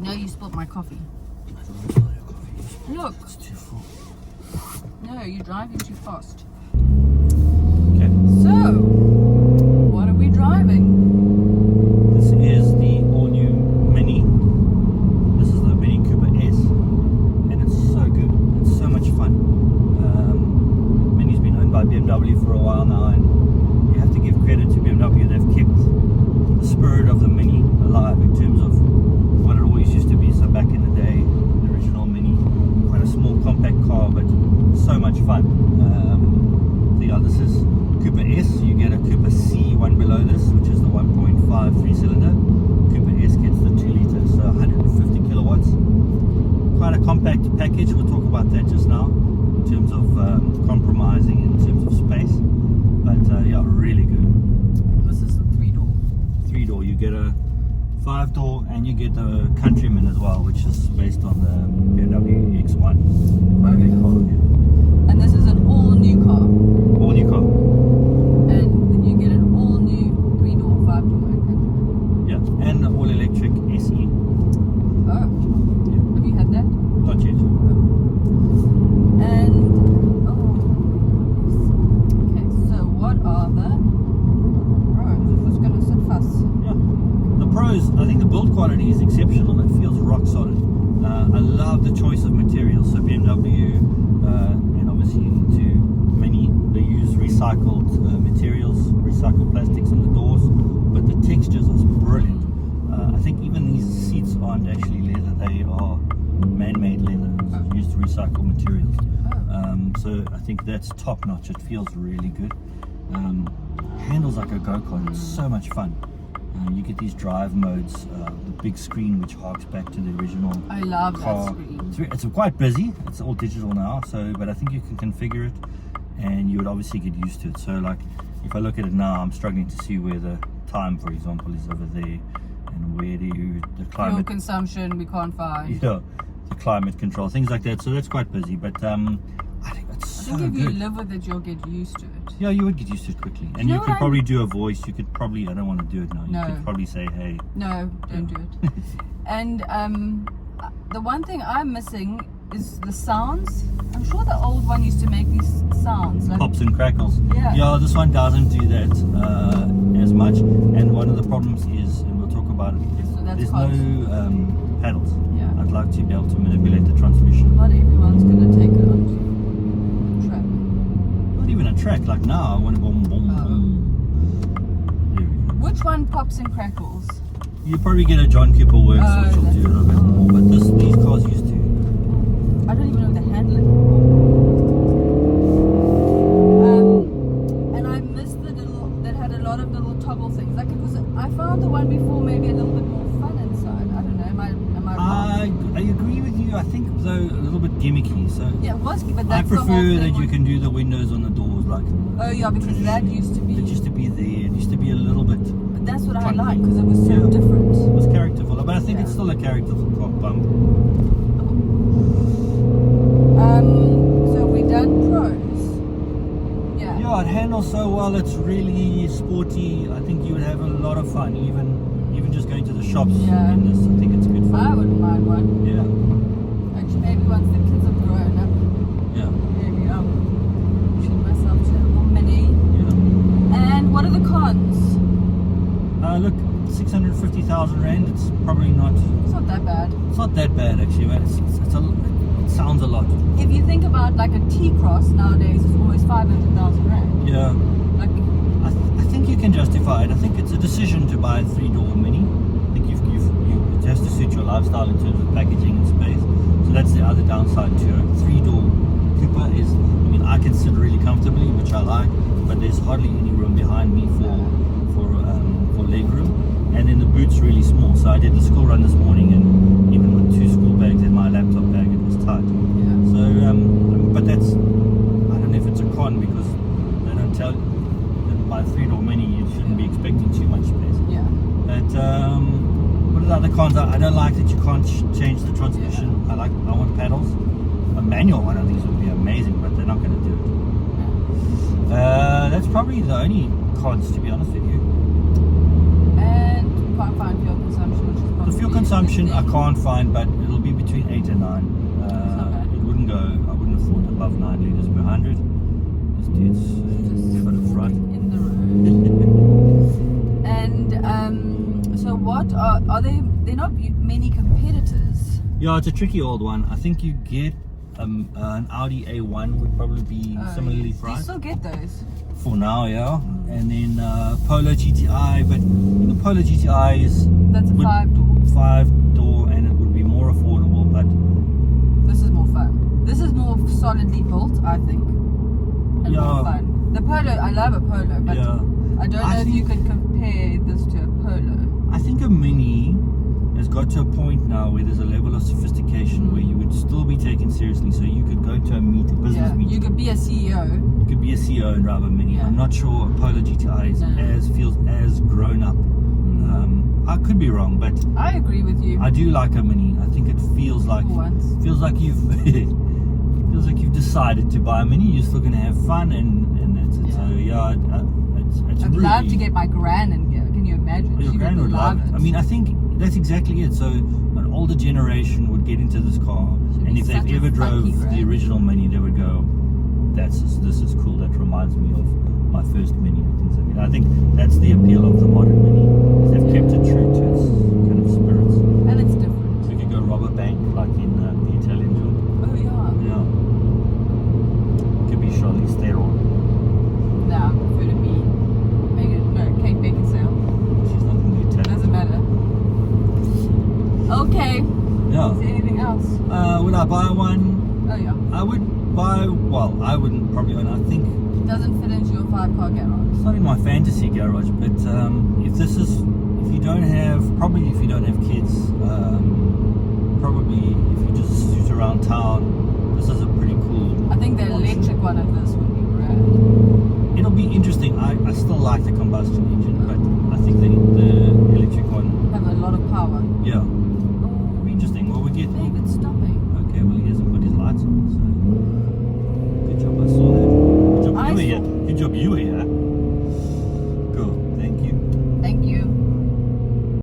know you spilled my coffee. I don't want to spill your coffee. Look. It's too full. No, you're driving too fast. Okay. So, what are we driving? This is the all-new Mini. This is the Mini Cooper S, and it's so good. It's so much fun. Mini's been owned by BMW for a while now, and you have to give credit to BMW. They've kept the spirit of the Mini alive in terms of what it always used to be. So back in the day, the original Mini, quite a small compact car, but so much fun. So yeah, this is Cooper S. You get a Cooper C one below this, which is the 1.5 3-cylinder. Cooper S gets the 2 litre, so 150 kilowatts. Quite a compact package. We'll talk about that just now in terms of compromising in terms of space. But yeah, really good. This is the 3-door. 3-door. You get a 5-door, and you get the Countryman as well, which is based on the BMW X1. Quite a big car. And this is an all-new car. All new car. And then you get an all-new 3-door, 5-door, and Countryman. Yeah, and the all-electric SE. Oh. Yeah. Have you had that? Not yet. And okay, so what are the pros? Is this going to sit fast? Yeah. The pros, I think the build quality is exceptional. It feels rock solid. I love the choice of materials. So BMW, and obviously into Mini, they use recycled materials, recycled plastics on the doors, but the textures are brilliant. I think even these seats aren't actually leather; they are man-made leather, used recycled materials. So I think that's top notch. It feels really good. Handles like a go-kart. It's so much fun. You get these drive modes, the big screen which harks back to the original I love car. that screen. It's quite busy. It's all digital now, but I think you can configure it, and you would obviously get used to it. So like, if I look at it now, I'm struggling to see where the time, for example, is over there, and where the Fuel climate, consumption we can't find. yeah, the climate control, things like that. So that's quite busy, but I think it's so I think if good. you live with it, you'll get used to it. Yeah, you would get used to it quickly, and know you what could I'm- probably do a voice. You could probably, I don't want to do it now. You No. could probably say, "Hey." No, don't do it. And the one thing I'm missing is the sounds. I'm sure the old one used to make these sounds. Like, Pops and crackles. Yeah. This one doesn't do that as much. And one of the problems is, and we'll talk about it, So that's there's close. no paddles. Yeah. I'd like to be able to manipulate the transmission. Not everyone's going to take it onto track. Not even a track. Like now, I want to boom, boom, Oh. boom. There we go. Which one pops and crackles? You probably get a John Cooper Works, Oh, which will that's- do a little bit more. But these cars used to. I don't even know the handling. And I missed the little that had a lot of little toggle things. Like I found the one before maybe a little bit more fun inside. I don't know. Am I wrong? I agree with you. I think though a little bit gimmicky. So Yeah, it was, but I that's the whole prefer thing that you with- can do the windows on the doors like. Oh yeah, because that used to be. It used to be there. It used to be a little bit. But that's what I funky. like because it was so Yeah. different. It was characterful, but I think Yeah. it's still a characterful bump. So we done pros. Yeah. Yeah, it handles so well. It's really sporty. I think you would have a lot of fun, even just going to the shops Yeah. in this. I think it's good I fun. wouldn't mind one. Yeah, Actually, maybe once the kids have grown up, yeah, maybe I'll treat myself to a little mini. yeah. And what are the cons? Look, 650,000 rand. It's probably not. It's not that bad. It's not that bad actually, man. It sounds a lot. If you think about like a T-Cross nowadays, it's almost 500,000 rand. Yeah. Like, I think you can justify it. I think it's a decision to buy a 3-door Mini. I think it has to suit your lifestyle in terms of packaging and space. So that's the other downside to a 3-door Cooper is, I mean, I can sit really comfortably, which I like, but there's hardly any room behind me for leg room. And then the boot's really small. So I did the school run this morning, and even with 2 school bags and my laptop bag, it was tight. yeah. So, but that's, I don't know if it's a con because they don't tell that by 3-door Mini you shouldn't be expecting too much space. Yeah. But what are the other cons? I don't like that you can't change the transmission. I want paddles. A manual one of these would be amazing, but they're not going to do it. That's probably the only cons, to be honest with you. And can't find fuel consumption, which is The probably fuel consumption I can't find, but it'll be between 8 and 9. bad. It wouldn't go. I wouldn't have thought above 9 liters per 100. This dude's got it right. In the road. And so what are they? They're not many competitors. Yeah, it's a tricky old one. I think you get an Audi A1 would probably be similarly Yes. Do you priced still get those? for now, yeah. And then Polo GTI, but the Polo GTI is That's a would- 5-door. 5-door, and it would be more affordable. But This is more fun. This is more solidly built, I think, and Yeah. more fun. The Polo, I love a Polo, but yeah, I don't know if you could compare this to a Polo. I think a Mini has got to a point now where there's a level of sophistication where you would still be taken seriously. So you could go to a business Yeah, meeting. you could be a CEO. You could be a CEO and drive a Mini. Yeah. I'm not sure a Polo GTI is No. feels as grown up. I could be wrong, but I agree with you. I do like a Mini. I think it feels like For once. you've decided to buy a Mini. You're still going to have fun, and that's it. Yeah. So yeah, it's I'd really. love to get my gran in here. Can you imagine? Your She gran would love it. I mean, I think that's exactly it. So an older generation would get into this car, She'd and be if such they've a ever drove funky the gran. original Mini, they would go, this is cool. That reminds me of my first Mini. And things like that. I think that's the appeal of the modern Mini. They've kept it true to its kind of spirits. and it's different. We could go rob a bank like in the Italian job. Oh yeah. Yeah. Could be Charlize Theron. No, I prefer to be Kate Beckinsale. She's not in the Italian. Doesn't matter. Okay. Is Yeah. there anything else? Would I buy one? Oh yeah. I would buy. Well, I wouldn't probably. And I think Doesn't fit into your 5-car garage. it's not in my fantasy garage. But if you don't have kids, probably if you just shoot around town, this is a pretty cool. I think the option. electric one of this would be rad. It'll be interesting. I still like the combustion engine, but